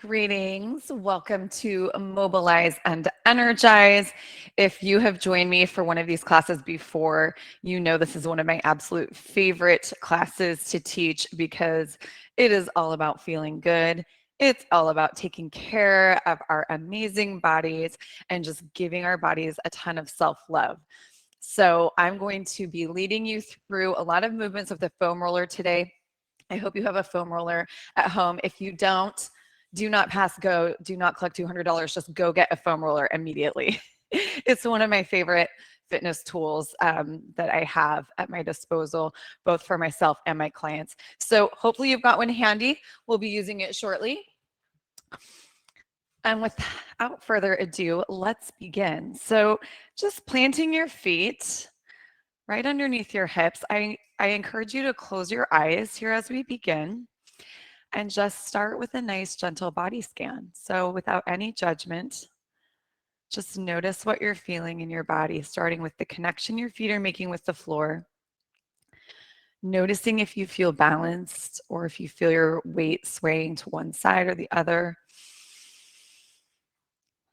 Greetings. Welcome to Mobilize and Energize. If you have joined me for one of these classes before, you know this is one of my absolute favorite classes to teach because it is all about feeling good. It's all about taking care of our amazing bodies and just giving our bodies a ton of self-love. So I'm going to be leading you through a lot of movements with the foam roller today. I hope you have a foam roller at home. If you don't, do not pass go. Do not collect $200. Just go get a foam roller immediately. It's one of my favorite fitness tools that I have at my disposal, both for myself and my clients. So hopefully you've got one handy. We'll be using it shortly. And without further ado, let's begin. So just planting your feet right underneath your hips. I encourage you to close your eyes here as we begin and just start with a nice gentle body scan. So without any judgment, just notice what you're feeling in your body, starting with the connection your feet are making with the floor. Noticing if you feel balanced or if you feel your weight swaying to one side or the other.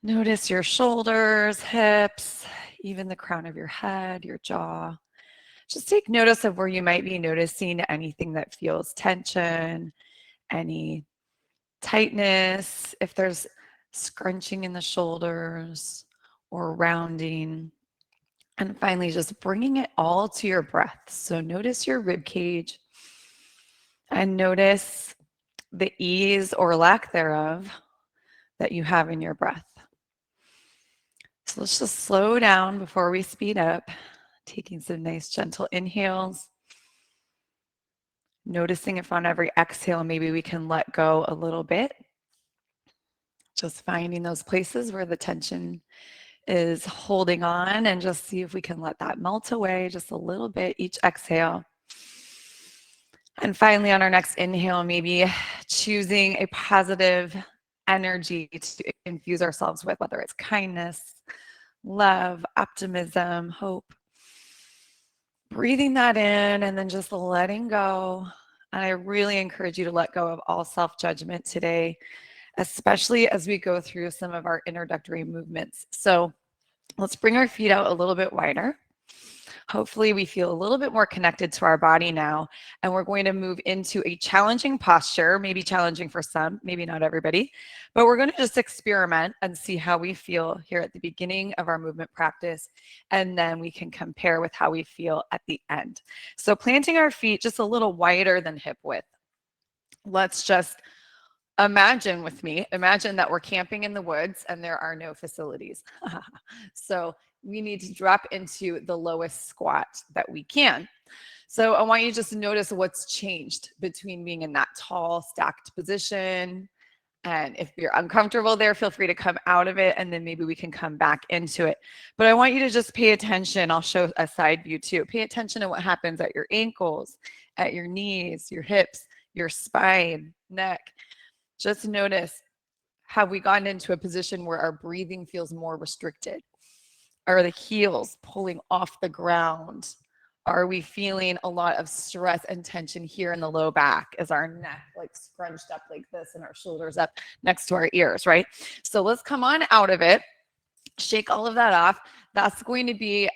Notice your shoulders, hips, even the crown of your head, your jaw. Just take notice of where you might be noticing anything that feels tension, any tightness, if there's scrunching in the shoulders or rounding. And finally, just bringing it all to your breath. So notice your rib cage and notice the ease or lack thereof that you have in your breath. So let's just slow down before we speed up, taking some nice gentle inhales. Noticing if on every exhale, maybe we can let go a little bit. Just finding those places where the tension is holding on and just see if we can let that melt away just a little bit each exhale. And finally, on our next inhale, maybe choosing a positive energy to infuse ourselves with, whether it's kindness, love, optimism, hope. Breathing that in and then just letting go. And I really encourage you to let go of all self-judgment today, especially as we go through some of our introductory movements. So let's bring our feet out a little bit wider. Hopefully we feel a little bit more connected to our body now, and we're going to move into a challenging posture, maybe challenging for some, maybe not everybody, but we're going to just experiment and see how we feel here at the beginning of our movement practice, and then we can compare with how we feel at the end. So planting our feet just a little wider than hip width. Let's just imagine with me, imagine that we're camping in the woods and there are no facilities. So we need to drop into the lowest squat that we can. So I want you to just notice what's changed between being in that tall, stacked position. And if you're uncomfortable there, feel free to come out of it and then maybe we can come back into it. But I want you to just pay attention. I'll show a side view too. Pay attention to what happens at your ankles, at your knees, your hips, your spine, neck. Just notice, have we gotten into a position where our breathing feels more restricted? Are the heels pulling off the ground? Are we feeling a lot of stress and tension here in the low back? Is our neck like scrunched up like this and our shoulders up next to our ears, right? So let's come on out of it. Shake all of that off. That's going to be,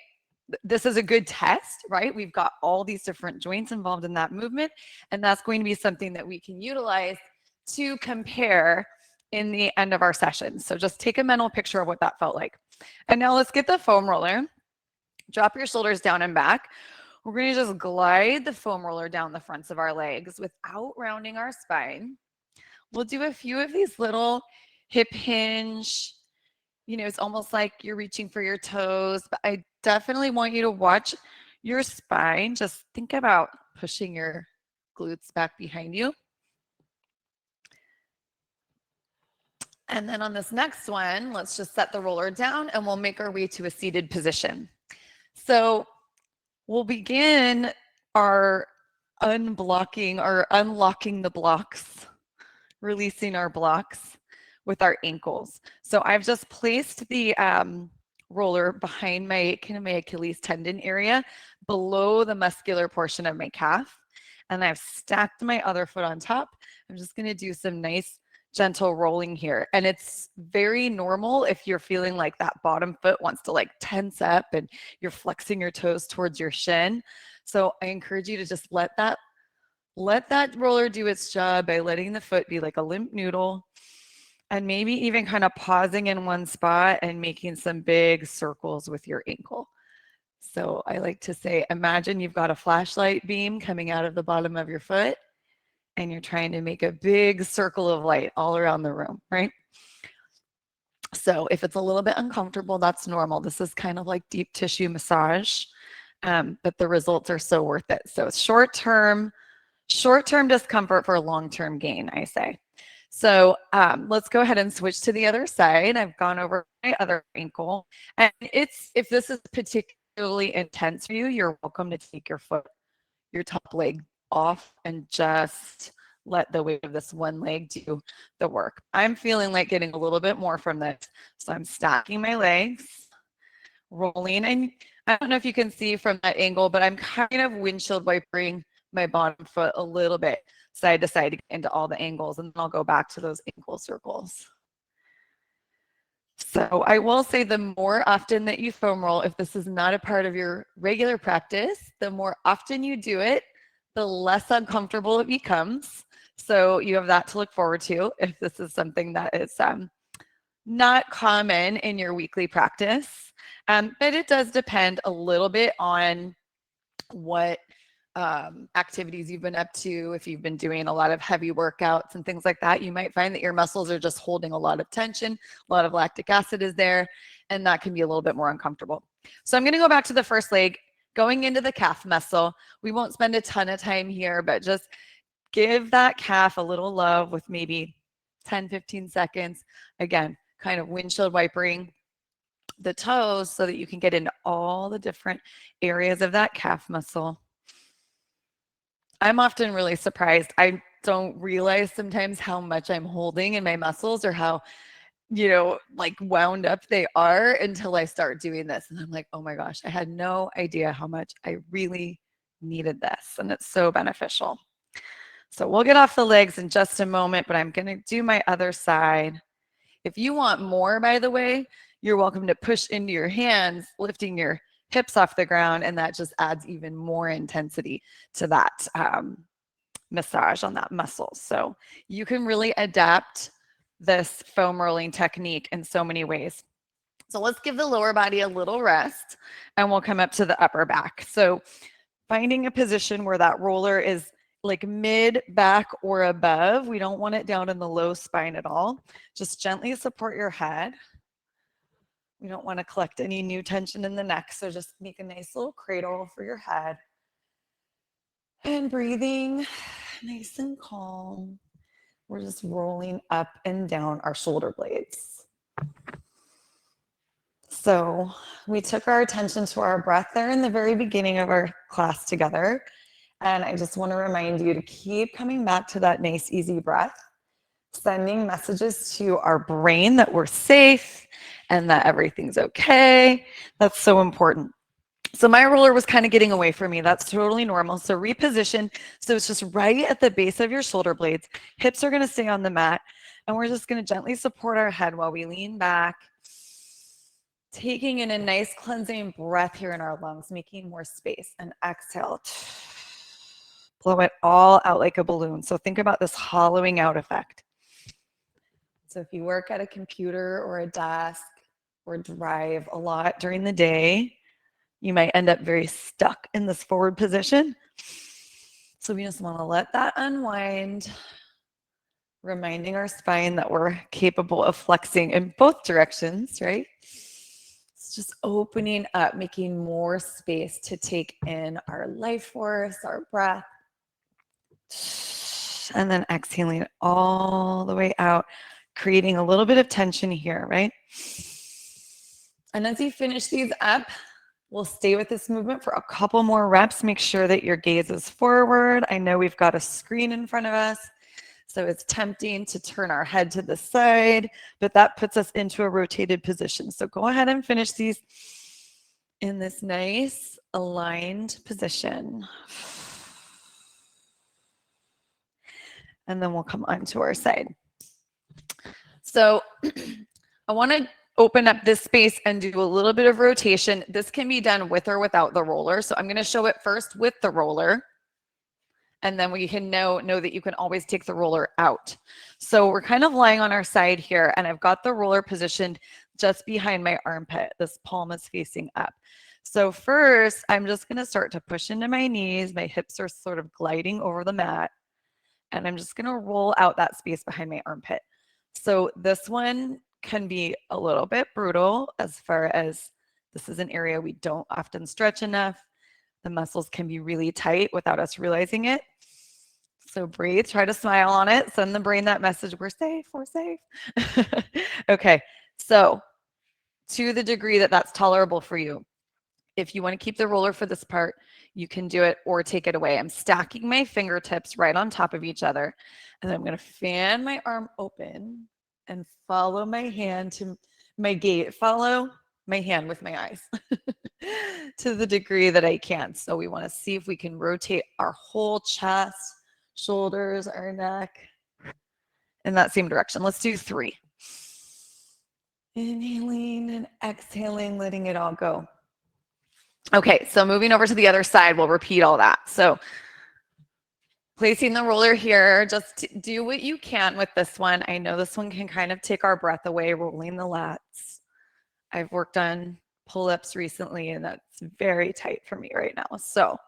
this is a good test, right? We've got all these different joints involved in that movement, and that's going to be something that we can utilize to compare in the end of our session. So just take a mental picture of what that felt like. And now let's get the foam roller. Drop your shoulders down and back. We're going to just glide the foam roller down the fronts of our legs without rounding our spine. We'll do a few of these little hip hinge. You know, it's almost like you're reaching for your toes, but I definitely want you to watch your spine. Just think about pushing your glutes back behind you. And then on this next one, let's just set the roller down and we'll make our way to a seated position. So we'll begin our unblocking or unlocking the blocks, releasing our blocks with our ankles. So I've just placed the roller behind my kind of my Achilles tendon area below the muscular portion of my calf. And I've stacked my other foot on top. I'm just going to do some nice gentle rolling here. And it's very normal if you're feeling like that bottom foot wants to like tense up and you're flexing your toes towards your shin. So I encourage you to just let that roller do its job by letting the foot be like a limp noodle, and maybe even kind of pausing in one spot and making some big circles with your ankle. So I like to say, imagine you've got a flashlight beam coming out of the bottom of your foot and you're trying to make a big circle of light all around the room, right? So if it's a little bit uncomfortable, that's normal. This is kind of like deep tissue massage, but the results are so worth it. So short-term discomfort for long-term gain, I say. So let's go ahead and switch to the other side. I've gone over my other ankle. And if this is particularly intense for you, you're welcome to take your top leg off and just let the weight of this one leg do the work. I'm feeling like getting a little bit more from this. So I'm stacking my legs, rolling. And I don't know if you can see from that angle, but I'm kind of windshield wipering my bottom foot a little bit side to side to get into all the angles, and then I'll go back to those ankle circles. So I will say the more often that you foam roll, if this is not a part of your regular practice, the more often you do it, the less uncomfortable it becomes. So you have that to look forward to if this is something that is not common in your weekly practice. But it does depend a little bit on what activities you've been up to. If you've been doing a lot of heavy workouts and things like that, you might find that your muscles are just holding a lot of tension, a lot of lactic acid is there, and that can be a little bit more uncomfortable. So I'm going to go back to the first leg, going into the calf muscle. We won't spend a ton of time here, but just give that calf a little love with maybe 10, 15 seconds. Again, kind of windshield wipering the toes so that you can get into all the different areas of that calf muscle. I'm often really surprised. I don't realize sometimes how much I'm holding in my muscles or how, like wound up they are until I start doing this. And I'm like, oh my gosh, I had no idea how much I really needed this. And it's so beneficial. So we'll get off the legs in just a moment, but I'm going to do my other side. If you want more, by the way, you're welcome to push into your hands, lifting your hips off the ground, and that just adds even more intensity to that massage on that muscle. So you can really adapt this foam rolling technique in so many ways. So let's give the lower body a little rest, and we'll come up to the upper back. So finding a position where that roller is like mid back or above. We don't want it down in the low spine at all. Just gently support your head. We don't want to collect any new tension in the neck. So just make a nice little cradle for your head. And breathing nice and calm. We're just rolling up and down our shoulder blades. So we took our attention to our breath there in the very beginning of our class together. And I just want to remind you to keep coming back to that nice, easy breath, sending messages to our brain that we're safe and that everything's okay. That's so important. So my roller was kind of getting away from me. That's totally normal. So reposition. So it's just right at the base of your shoulder blades. Hips are going to stay on the mat. And we're just going to gently support our head while we lean back, taking in a nice cleansing breath here in our lungs, making more space, and exhale. Blow it all out like a balloon. So think about this hollowing out effect. So if you work at a computer or a desk or drive a lot during the day, you might end up very stuck in this forward position. So we just want to let that unwind, reminding our spine that we're capable of flexing in both directions, right? It's just opening up, making more space to take in our life force, our breath. And then exhaling all the way out, creating a little bit of tension here, right? And as you finish these up, we'll stay with this movement for a couple more reps. Make sure that your gaze is forward. I know we've got a screen in front of us, so it's tempting to turn our head to the side, but that puts us into a rotated position. So go ahead and finish these in this nice aligned position. And then we'll come onto our side. So I want to open up this space and do a little bit of rotation. This can be done with or without the roller. So I'm going to show it first with the roller. And then we can know that you can always take the roller out. So we're kind of lying on our side here, and I've got the roller positioned just behind my armpit. This palm is facing up. So first, I'm just going to start to push into my knees. My hips are sort of gliding over the mat. And I'm just going to roll out that space behind my armpit. So this one can be a little bit brutal as far as this is an area we don't often stretch enough. The muscles can be really tight without us realizing it. So breathe, try to smile on it, send the brain that message, we're safe, we're safe. Okay, so to the degree that that's tolerable for you, if you want to keep the roller for this part, you can do it or take it away. I'm stacking my fingertips right on top of each other, and I'm going to fan my arm open and follow my hand to my gate, follow my hand with my eyes to the degree that I can. So we want to see if we can rotate our whole chest, shoulders, our neck in that same direction. Let's do 3. Inhaling and exhaling, letting it all go. Okay, so moving over to the other side, we'll repeat all that. So placing the roller here, just do what you can with this one. I know this one can kind of take our breath away, rolling the lats. I've worked on pull-ups recently, and that's very tight for me right now. So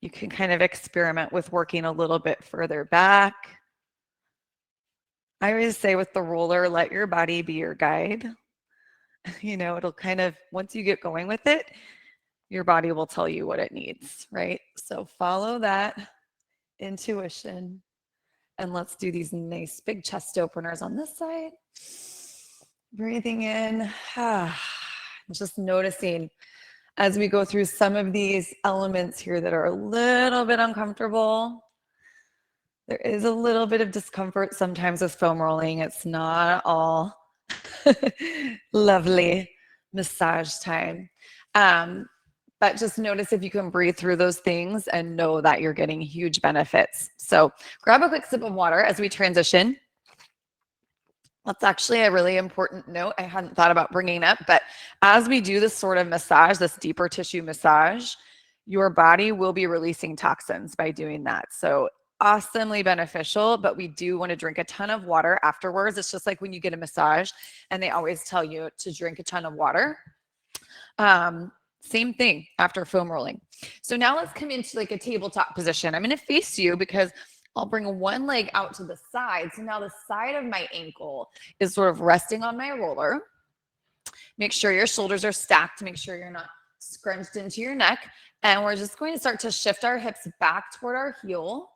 you can kind of experiment with working a little bit further back. I always say with the roller, let your body be your guide. You know, it'll kind of, once you get going with it, your body will tell you what it needs, right? So follow that intuition. And let's do these nice big chest openers on this side. Breathing in, just noticing as we go through some of these elements here that are a little bit uncomfortable. There is a little bit of discomfort sometimes with foam rolling. It's not all lovely massage time. But just notice if you can breathe through those things and know that you're getting huge benefits. So grab a quick sip of water as we transition. That's actually a really important note I hadn't thought about bringing up, but as we do this sort of massage, this deeper tissue massage, your body will be releasing toxins by doing that. So awesomely beneficial, but we do want to drink a ton of water afterwards. It's just like when you get a massage and they always tell you to drink a ton of water. Same thing after foam rolling. So now let's come into like a tabletop position. I'm going to face you because I'll bring one leg out to the side. So now the side of my ankle is sort of resting on my roller. Make sure your shoulders are stacked. Make sure you're not scrunched into your neck. And we're just going to start to shift our hips back toward our heel.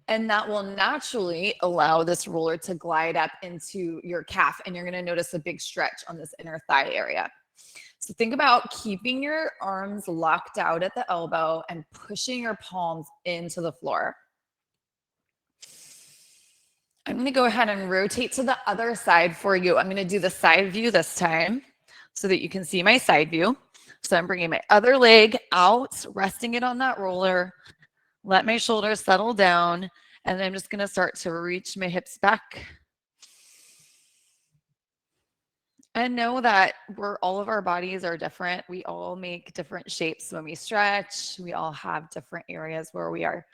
And that will naturally allow this roller to glide up into your calf. And you're going to notice a big stretch on this inner thigh area. So think about keeping your arms locked out at the elbow and pushing your palms into the floor. I'm going to go ahead and rotate to the other side for you. I'm going to do the side view this time so that you can see my side view. So I'm bringing my other leg out, resting it on that roller. Let my shoulders settle down, and I'm just going to start to reach my hips back. And know that all of our bodies are different. We all make different shapes when we stretch. We all have different areas where we are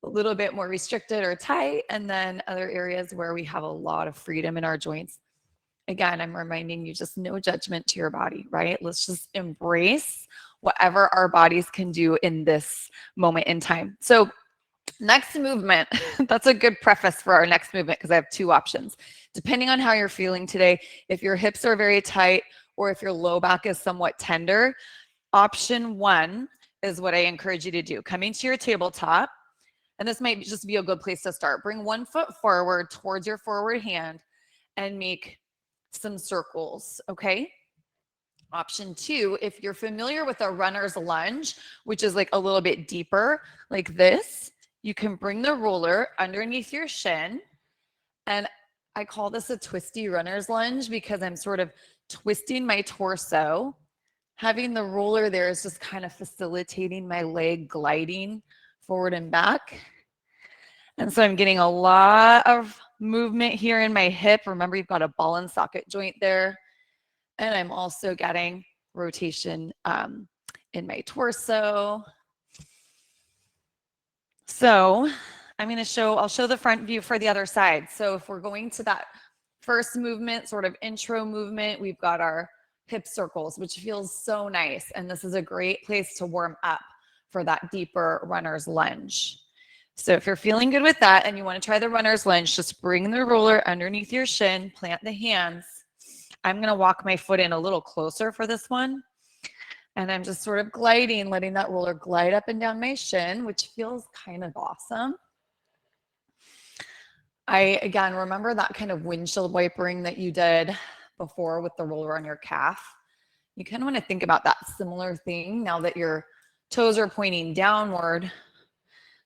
a little bit more restricted or tight, and then other areas where we have a lot of freedom in our joints. Again, I'm reminding you, just no judgment to your body, right? Let's just embrace whatever our bodies can do in this moment in time. So next movement, that's a good preface for our next movement because I have 2 options. Depending on how you're feeling today, if your hips are very tight or if your low back is somewhat tender, option 1 is what I encourage you to do. Coming to your tabletop, and this might just be a good place to start. Bring one foot forward towards your forward hand and make some circles, okay? Option 2, if you're familiar with a runner's lunge, which is like a little bit deeper, like this, you can bring the roller underneath your shin. And I call this a twisty runner's lunge because I'm sort of twisting my torso. Having the roller there is just kind of facilitating my leg gliding forward and back. And so I'm getting a lot of movement here in my hip. Remember, you've got a ball and socket joint there. And I'm also getting rotation in my torso. So I'll show the front view for the other side. So if we're going to that first movement, sort of intro movement, we've got our hip circles, which feels so nice. And this is a great place to warm up for that deeper runner's lunge. So if you're feeling good with that and you want to try the runner's lunge, just bring the roller underneath your shin, plant the hands. I'm going to walk my foot in a little closer for this one. And I'm just sort of gliding, letting that roller glide up and down my shin, which feels kind of awesome. Again, remember that kind of windshield wipering that you did before with the roller on your calf? You kind of want to think about that similar thing now that your toes are pointing downward,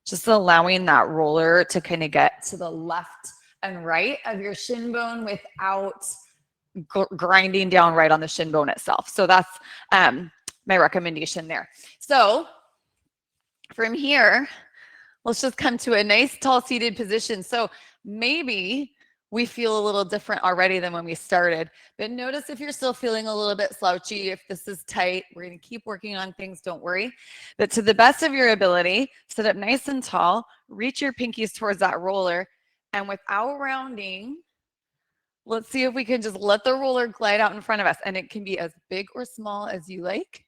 just allowing that roller to kind of get to the left and right of your shin bone without grinding down right on the shin bone itself. So that's my recommendation there. So from here, let's just come to a nice tall seated position. So maybe we feel a little different already than when we started, but notice if you're still feeling a little bit slouchy, if this is tight, we're going to keep working on things, don't worry. But to the best of your ability, sit up nice and tall, reach your pinkies towards that roller, and without rounding, let's see if we can just let the roller glide out in front of us. And it can be as big or small as you like,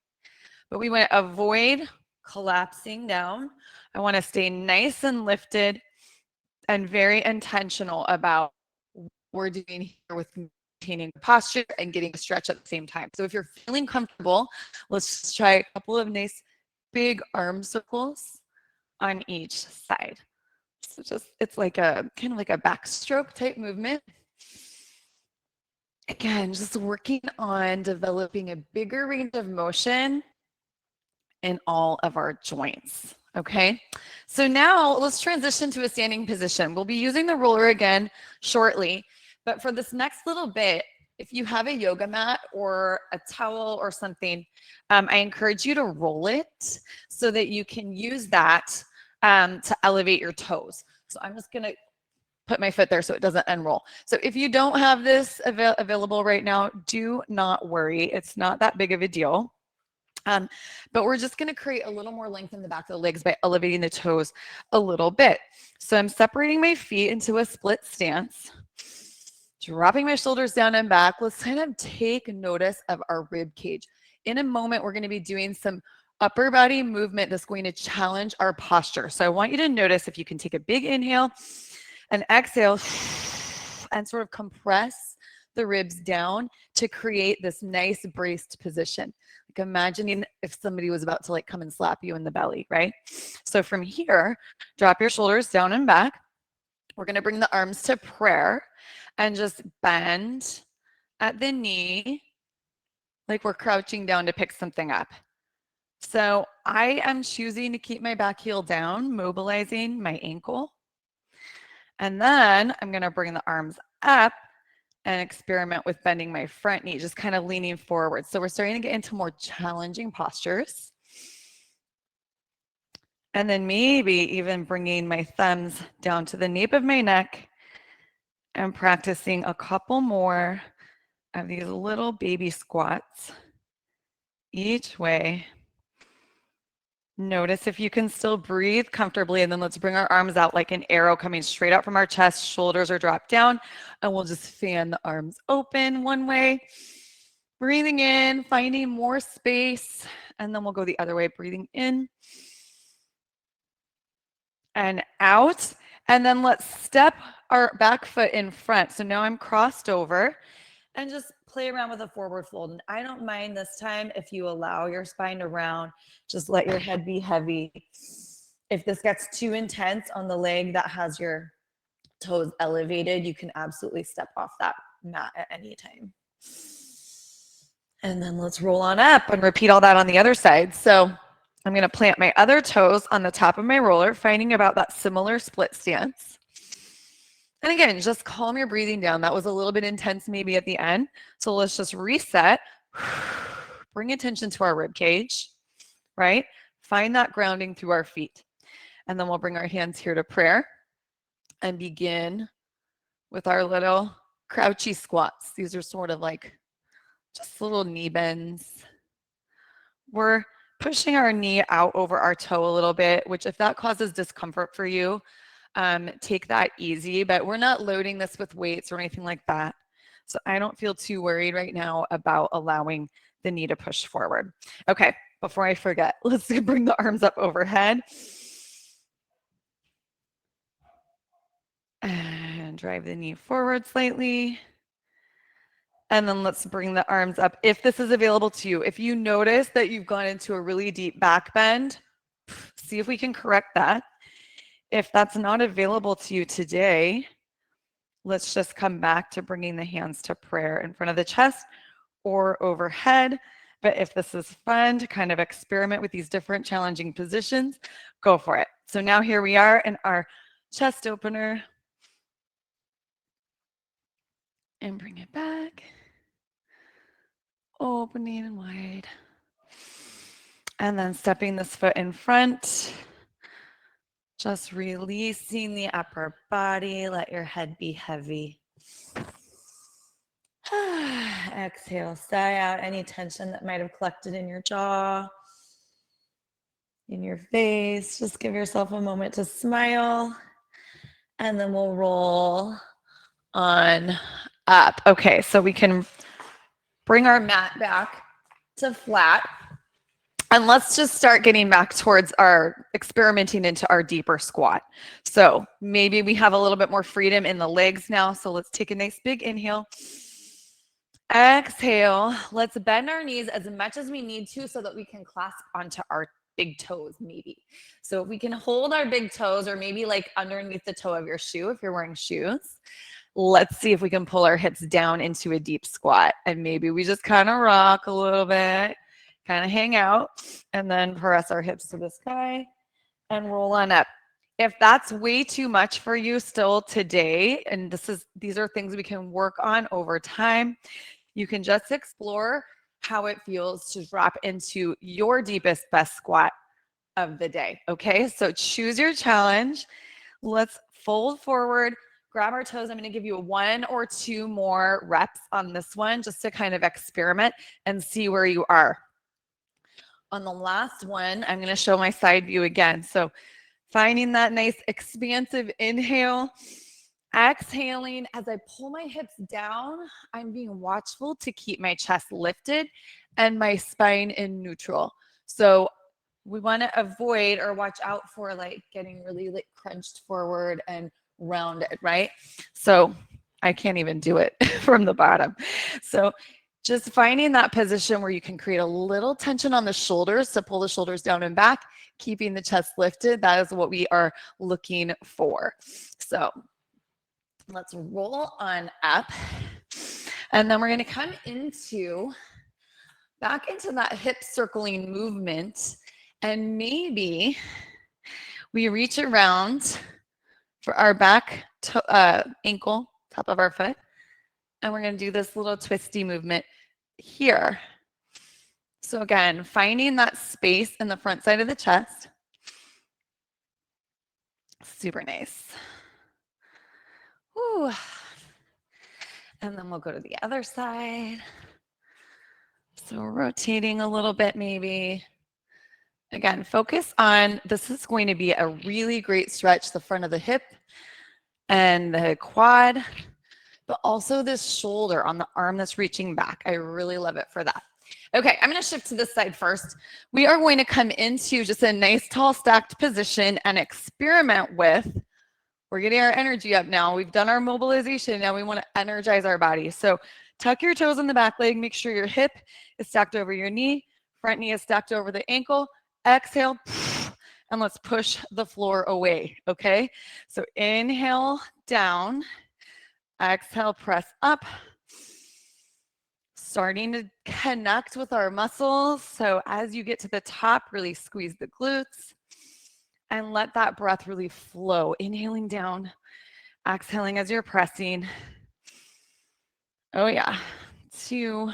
but we want to avoid collapsing down. I want to stay nice and lifted and very intentional about what we're doing here with maintaining posture and getting a stretch at the same time. So if you're feeling comfortable, let's just try a couple of nice big arm circles on each side. So it's like a kind of like a backstroke type movement. Again, just working on developing a bigger range of motion in all of our joints. Okay, so now let's transition to a standing position. We'll be using the roller again shortly, but for this next little bit, if you have a yoga mat or a towel or something, I encourage you to roll it so that you can use that to elevate your toes. So I'm just going to put my foot there so it doesn't unroll. So if you don't have this available right now, do not worry. It's not that big of a deal. But we're just going to create a little more length in the back of the legs by elevating the toes a little bit. So I'm separating my feet into a split stance, dropping my shoulders down and back. Let's kind of take notice of our rib cage. In a moment, we're going to be doing some upper body movement that's going to challenge our posture. So I want you to notice if you can take a big inhale and exhale and sort of compress the ribs down to create this nice braced position. Like imagining if somebody was about to like come and slap you in the belly, right? So from here, drop your shoulders down and back. We're going to bring the arms to prayer and just bend at the knee like we're crouching down to pick something up. So I am choosing to keep my back heel down, mobilizing my ankle. And then I'm going to bring the arms up and experiment with bending my front knee, just kind of leaning forward. So we're starting to get into more challenging postures. And then maybe even bringing my thumbs down to the nape of my neck and practicing a couple more of these little baby squats each way. Notice if you can still breathe comfortably, and then let's bring our arms out like an arrow coming straight out from our chest. Shoulders are dropped down, and we'll just fan the arms open one way. Breathing in, finding more space, and then we'll go the other way. Breathing in and out, and then let's step our back foot in front. So now I'm crossed over, and just play around with a forward fold. And I don't mind this time if you allow your spine to round, just let your head be heavy. If this gets too intense on the leg that has your toes elevated, you can absolutely step off that mat at any time. And then let's roll on up and repeat all that on the other side. So I'm going to plant my other toes on the top of my roller, finding about that similar split stance. And again, just calm your breathing down. That was a little bit intense maybe at the end. So let's just reset. Bring attention to our rib cage, right? Find that grounding through our feet. And then we'll bring our hands here to prayer. and begin with our little crouchy squats. These are sort of like just little knee bends. We're pushing our knee out over our toe a little bit, which if that causes discomfort for you, take that easy, but we're not loading this with weights or anything like that. So I don't feel too worried right now about allowing the knee to push forward. Okay, before I forget, let's bring the arms up overhead. And drive the knee forward slightly. And then let's bring the arms up if this is available to you. If you notice that you've gone into a really deep back bend, see if we can correct that. If that's not available to you today, let's just come back to bringing the hands to prayer in front of the chest or overhead. But if this is fun to kind of experiment with these different challenging positions, go for it. So now here we are in our chest opener. And bring it back. Opening and wide. And then stepping this foot in front. Just releasing the upper body. Let your head be heavy. Exhale, sigh out any tension that might have collected in your jaw, in your face. Just give yourself a moment to smile. And then we'll roll on up. Okay, so we can bring our mat back to flat. And let's just start getting back towards our experimenting into our deeper squat. So maybe we have a little bit more freedom in the legs now. So let's take a nice big inhale. Exhale. Let's bend our knees as much as we need to so that we can clasp onto our big toes maybe. So if we can hold our big toes or maybe like underneath the toe of your shoe if you're wearing shoes. Let's see if we can pull our hips down into a deep squat. And maybe we just kind of rock a little bit, kind of hang out, and then press our hips to the sky and roll on up. If that's way too much for you still today, and these are things we can work on over time, you can just explore how it feels to drop into your deepest, best squat of the day. Okay, so choose your challenge. Let's fold forward, grab our toes. I'm going to give you 1 or 2 more reps on this one just to kind of experiment and see where you are. On the last one, I'm going to show my side view again. So finding that nice expansive inhale, exhaling. As I pull my hips down, I'm being watchful to keep my chest lifted and my spine in neutral. So we want to avoid or watch out for like getting really like crunched forward and rounded, right? So I can't even do it from the bottom. So just finding that position where you can create a little tension on the shoulders to pull the shoulders down and back, keeping the chest lifted. That is what we are looking for. So let's roll on up. And then we're going to come back into that hip circling movement. And maybe we reach around for our back ankle, top of our foot. And we're going to do this little twisty movement here. So again, finding that space in the front side of the chest. Super nice. Whew. And then we'll go to the other side. So rotating a little bit maybe. Again, focus on, this is going to be a really great stretch, the front of the hip and the quad, but also this shoulder on the arm that's reaching back. I really love it for that. Okay, I'm going to shift to this side first. We are going to come into just a nice tall stacked position and experiment with, we're getting our energy up now. We've done our mobilization. Now we want to energize our body. So tuck your toes in the back leg. Make sure your hip is stacked over your knee. Front knee is stacked over the ankle. Exhale, and let's push the floor away, okay? So inhale, down. Exhale, press up. Starting to connect with our muscles. So as you get to the top, really squeeze the glutes and let that breath really flow. Inhaling down, exhaling as you're pressing. Oh yeah, 2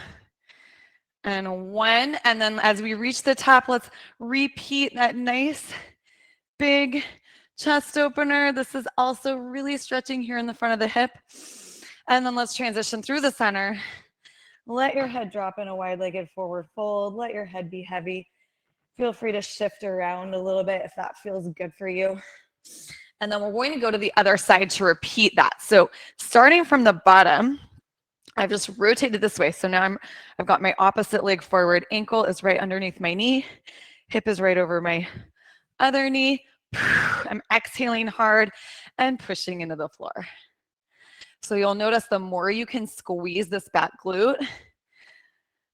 and 1. And then as we reach the top, let's repeat that nice big chest opener. This is also really stretching here in the front of the hip. And then let's transition through the center. Let your head drop in a wide-legged forward fold. Let your head be heavy. Feel free to shift around a little bit if that feels good for you. And then we're going to go to the other side to repeat that. So starting from the bottom, I've just rotated this way. So now I've got my opposite leg forward. Ankle is right underneath my knee. Hip is right over my other knee. I'm exhaling hard and pushing into the floor. So you'll notice the more you can squeeze this back glute,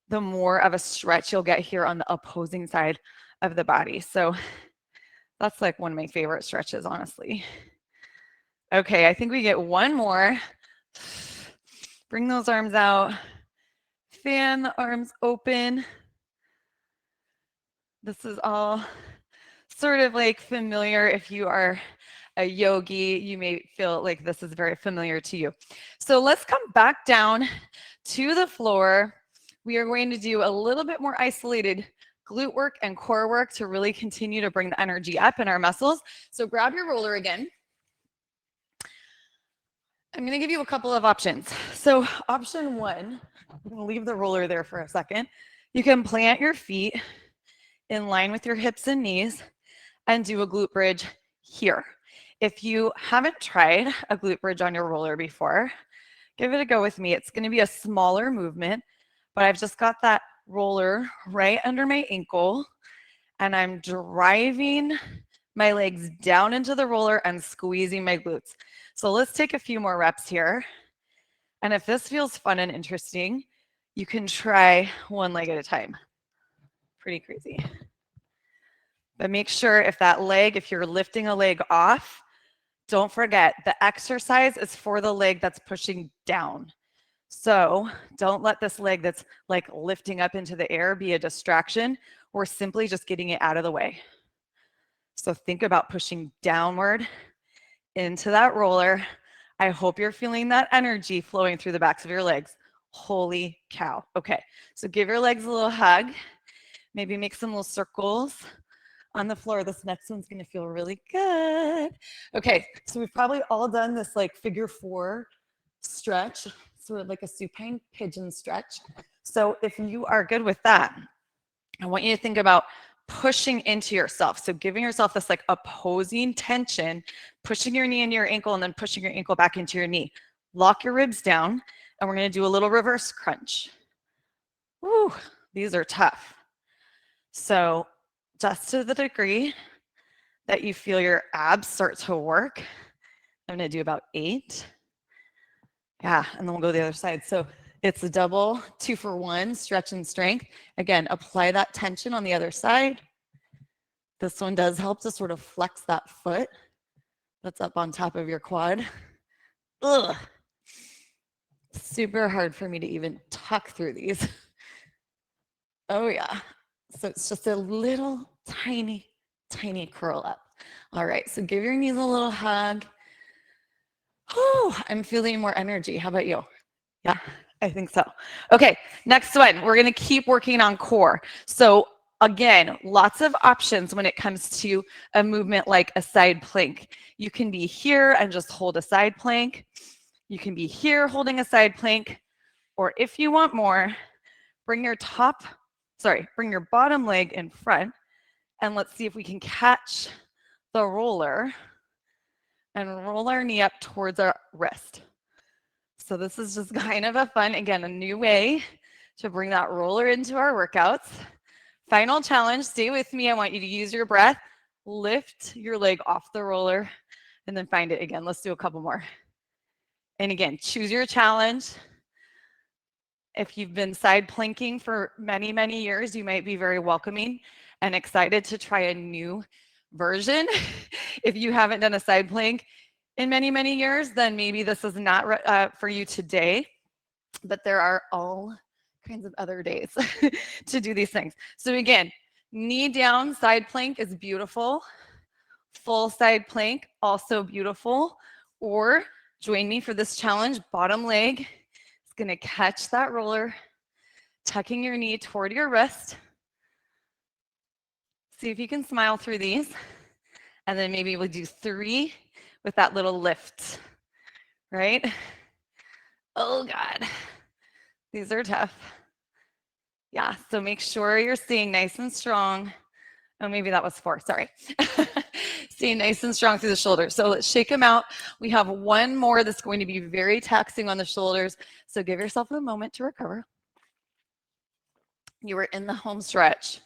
the more of a stretch you'll get here on the opposing side of the body. So that's like one of my favorite stretches, honestly. Okay, I think we get one more. Bring those arms out. Fan the arms open. This is all sort of like familiar. If you are a yogi, you may feel like this is very familiar to you. So let's come back down to the floor. We are going to do a little bit more isolated glute work and core work to really continue to bring the energy up in our muscles. So grab your roller again. I'm going to give you a couple of options. So option one, I'm going to leave the roller there for a second. You can plant your feet in line with your hips and knees and do a glute bridge here. If you haven't tried a glute bridge on your roller before, give it a go with me. It's going to be a smaller movement, but I've just got that roller right under my ankle and I'm driving my legs down into the roller and squeezing my glutes. So let's take a few more reps here. And if this feels fun and interesting, you can try one leg at a time. Pretty crazy. But make sure if you're lifting a leg off, don't forget the exercise is for the leg that's pushing down. So don't let this leg that's like lifting up into the air be a distraction. We're simply just getting it out of the way. So think about pushing downward into that roller. I hope you're feeling that energy flowing through the backs of your legs. Holy cow. Okay, so give your legs a little hug. Maybe make some little circles on the floor. This next one's gonna feel really good. Okay, so we've probably all done this like figure four stretch, sort of like a supine pigeon stretch. So if you are good with that, I want you to think about pushing into yourself. So giving yourself this like opposing tension, pushing your knee into your ankle and then pushing your ankle back into your knee. Lock your ribs down and we're gonna do a little reverse crunch. Woo, these are tough. So just to the degree that you feel your abs start to work, I'm gonna do about 8. Yeah, and then we'll go to the other side. So it's a double 2 for 1, stretch and strength. Again, apply that tension on the other side. This one does help to sort of flex that foot that's up on top of your quad. Ugh. Super hard for me to even tuck through these. Oh yeah. So it's just a little tiny, tiny curl up. All right, so give your knees a little hug. Oh, I'm feeling more energy. How about you? Yeah, I think so. Okay, next one. We're going to keep working on core. So again, lots of options when it comes to a movement like a side plank. You can be here and just hold a side plank. You can be here holding a side plank. Or if you want more, bring your bottom leg in front. And let's see if we can catch the roller and roll our knee up towards our wrist. So this is just kind of a fun, again, a new way to bring that roller into our workouts. Final challenge, stay with me. I want you to use your breath, lift your leg off the roller, and then find it again. Let's do a couple more. And again, choose your challenge. If you've been side planking for many, many years, you might be very welcoming and excited to try a new version. If you haven't done a side plank in many, many years, then maybe this is not for you today, but there are all kinds of other days to do these things. So again, knee down, side plank is beautiful. Full side plank, also beautiful. Or join me for this challenge, bottom leg is gonna catch that roller, tucking your knee toward your wrist. See if you can smile through these. And then maybe we'll do 3 with that little lift, right? Oh God, these are tough. Yeah, so make sure you're staying nice and strong. Oh, maybe that was 4, sorry. Staying nice and strong through the shoulders. So let's shake them out. We have one more that's going to be very taxing on the shoulders. So give yourself a moment to recover. You are in the home stretch.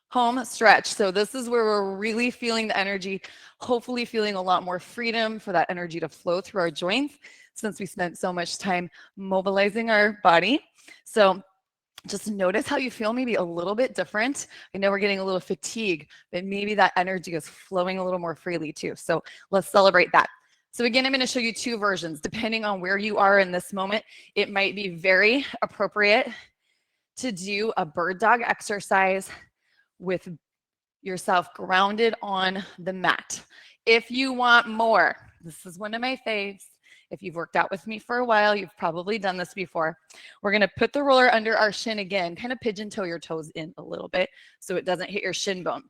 Home stretch. So this is where we're really feeling the energy, hopefully feeling a lot more freedom for that energy to flow through our joints since we spent so much time mobilizing our body. So just notice how you feel maybe a little bit different. I know we're getting a little fatigue, but maybe that energy is flowing a little more freely too. So let's celebrate that. So again, I'm going to show you 2 versions. Depending on where you are in this moment, it might be very appropriate to do a bird dog exercise with yourself grounded on the mat. If you want more, this is one of my faves. If you've worked out with me for a while, you've probably done this before. We're going to put the roller under our shin again, kind of pigeon toe your toes in a little bit so it doesn't hit your shin bone.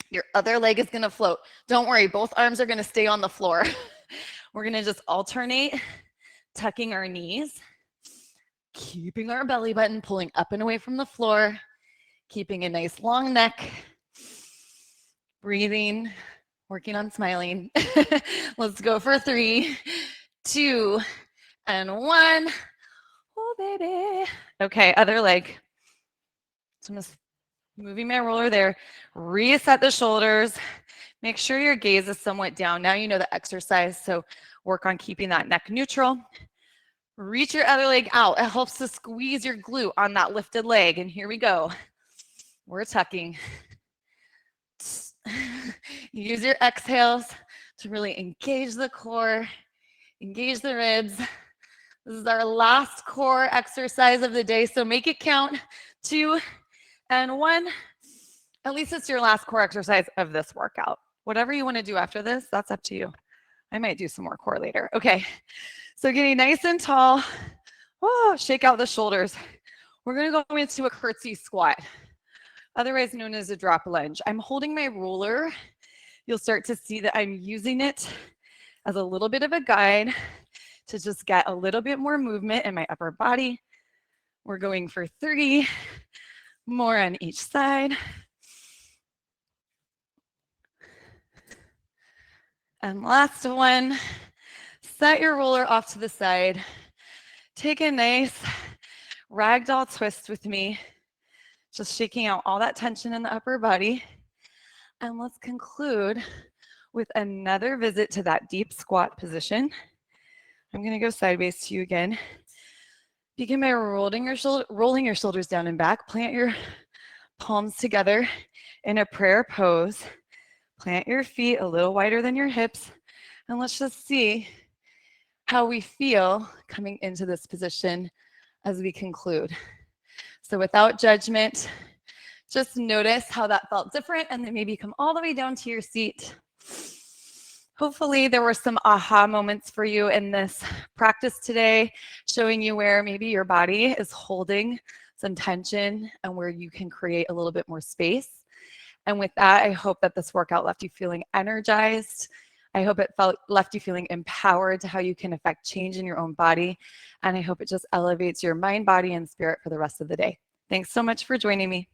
Your other leg is going to float. Don't worry, both arms are going to stay on the floor. We're going to just alternate, tucking our knees, keeping our belly button pulling up and away from the floor, keeping a nice long neck, breathing, working on smiling. Let's go for 3, 2, and 1. Oh, baby. Okay, other leg. So I'm just moving my roller there. Reset the shoulders. Make sure your gaze is somewhat down. Now you know the exercise, so work on keeping that neck neutral. Reach your other leg out. It helps to squeeze your glute on that lifted leg. And here we go. We're tucking. Use your exhales to really engage the core, engage the ribs. This is our last core exercise of the day, so make it count. 2 and 1. At least it's your last core exercise of this workout. Whatever you want to do after this, that's up to you. I might do some more core later. Okay, so getting nice and tall. Oh, shake out the shoulders. We're going to go into a curtsy squat, otherwise known as a drop lunge. I'm holding my roller. You'll start to see that I'm using it as a little bit of a guide to just get a little bit more movement in my upper body. We're going for 3 more on each side. And last one, set your roller off to the side. Take a nice ragdoll twist with me, just shaking out all that tension in the upper body. And let's conclude with another visit to that deep squat position. I'm going to go sideways to you again. Begin by rolling your shoulders down and back. Plant your palms together in a prayer pose. Plant your feet a little wider than your hips. And let's just see how we feel coming into this position as we conclude. So without judgment, just notice how that felt different and then maybe come all the way down to your seat. Hopefully there were some aha moments for you in this practice today, showing you where maybe your body is holding some tension and where you can create a little bit more space. And with that, I hope that this workout left you feeling energized. I hope it left you feeling empowered to how you can affect change in your own body. And I hope it just elevates your mind, body, and spirit for the rest of the day. Thanks so much for joining me.